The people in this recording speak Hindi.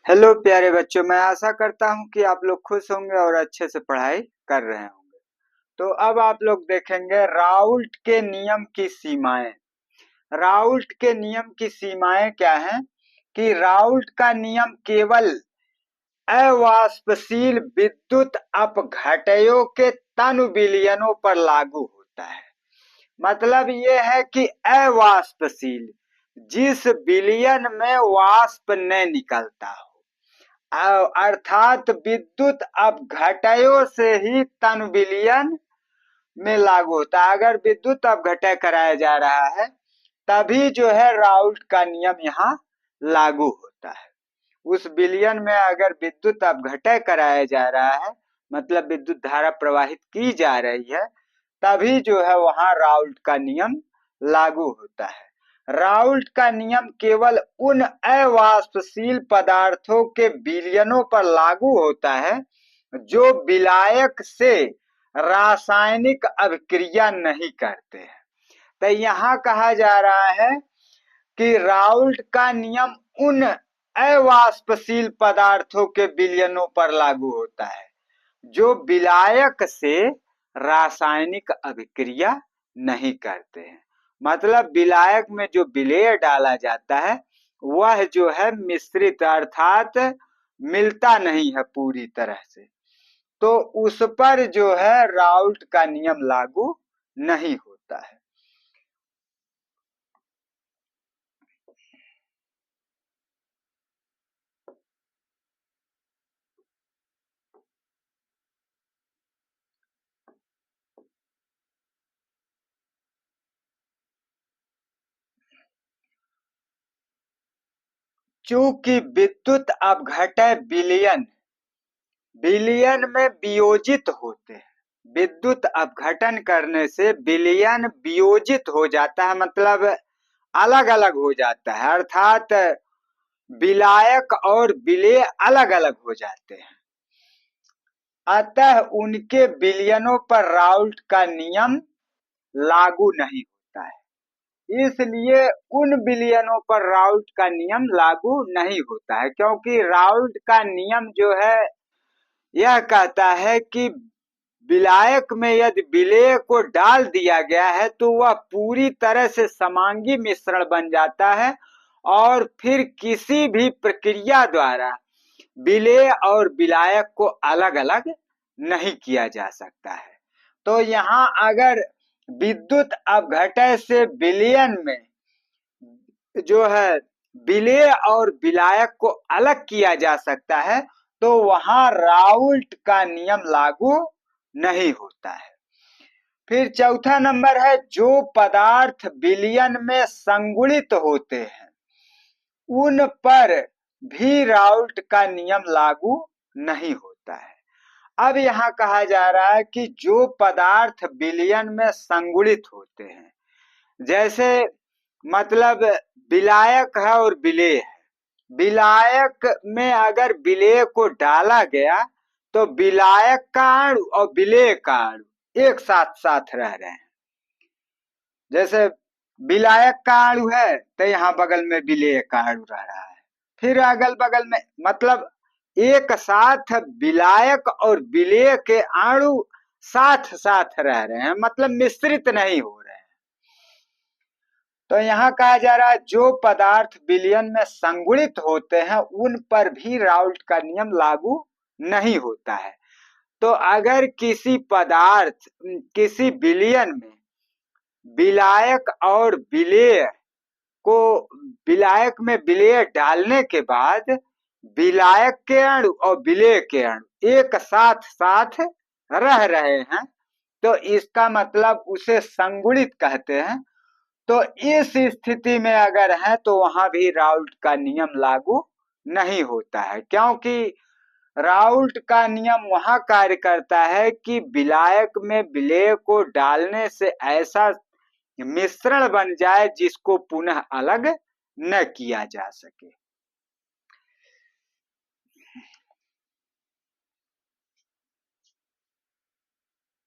हेलो प्यारे बच्चों, मैं आशा करता हूँ कि आप लोग खुश होंगे और अच्छे से पढ़ाई कर रहे होंगे। तो अब आप लोग देखेंगे राउल्ट के नियम की सीमाएं। राउल्ट के नियम की सीमाएं क्या हैं कि राउल्ट का नियम केवल अवाष्पशील विद्युत अपघटयों के तनु विलयनों पर लागू होता है। मतलब ये है कि अवाष्पशील, जिस विलयन में वाष्प न निकलता हो, अर्थात विद्युत अपघटयों से ही तन विलयन में लागू होता है। अगर विद्युत अपघटय कराया जा रहा है तभी जो है राउल्ट का नियम यहाँ लागू होता है। उस विलयन में अगर विद्युत अपघटय कराया जा रहा है, मतलब विद्युत धारा प्रवाहित की जा रही है, तभी जो है वहां राउल्ट का नियम लागू होता है। राउल्ट का नियम केवल उन अवाष्पशील पदार्थों के विलयनों पर लागू होता है जो विलायक से रासायनिक अभिक्रिया नहीं करते हैं। तो यहाँ कहा जा रहा है कि राउल्ट का नियम उन अवाष्पशील पदार्थों के विलयनों पर लागू होता है जो विलायक से रासायनिक अभिक्रिया नहीं करते हैं। मतलब विलायक में जो विलेय डाला जाता है वह जो है मिश्रित, अर्थात मिलता नहीं है पूरी तरह से, तो उस पर जो है राउल्ट का नियम लागू नहीं होता है। चूंकि विद्युत अपघटय विलयन विलयन में वियोजित होते हैं, विद्युत अपघटन करने से विलयन वियोजित हो जाता है, मतलब अलग अलग हो जाता है, अर्थात विलायक और विलेय अलग अलग हो जाते हैं। अतः उनके विलयनों पर राउल्ट का नियम लागू नहीं होता है। इसलिए उन विलयनों पर राउल्ट का नियम लागू नहीं होता है, क्योंकि राउल्ट का नियम जो है यह कहता है कि विलायक में यदि विलेय को डाल दिया गया है तो वह पूरी तरह से समांगी मिश्रण बन जाता है और फिर किसी भी प्रक्रिया द्वारा विलेय और विलायक को अलग अलग नहीं किया जा सकता है। तो यहाँ अगर विद्युत अपघटय से विलयन में जो है विलेय और विलायक को अलग किया जा सकता है तो वहां राउल्ट का नियम लागू नहीं होता है। फिर चौथा नंबर है, जो पदार्थ विलयन में संगुणित होते हैं उन पर भी राउल्ट का नियम लागू नहीं होता है। अब यहाँ कहा जा रहा है कि जो पदार्थ विलयन में संगुणित होते हैं, जैसे मतलब विलायक है और विलेय है। विलायक में अगर विलेय को डाला गया तो विलायक का अणु और विलेय का अणु एक साथ साथ रह रहे हैं। जैसे विलायक का अणु है तो यहाँ बगल में विलेय का अणु रह रहा है, फिर अगल बगल में, मतलब एक साथ विलायक और विलेय के अणु साथ साथ रह रहे हैं, मतलब मिश्रित नहीं हो रहे हैं। तो यहाँ कहा जा रहा है जो पदार्थ विलयन में संगुणित होते हैं उन पर भी राउल्ट का नियम लागू नहीं होता है। तो अगर किसी पदार्थ किसी विलयन में विलायक और विलेय को, विलायक में विलेय डालने के बाद विलायक के अणु और विलेय के अणु एक साथ साथ रह रहे हैं तो इसका मतलब उसे संगुणित कहते हैं। तो इस स्थिति में अगर है तो वहां भी राउल्ट का नियम लागू नहीं होता है, क्योंकि राउल्ट का नियम वहां कार्य करता है कि विलायक में विलेय को डालने से ऐसा मिश्रण बन जाए जिसको पुनः अलग न किया जा सके।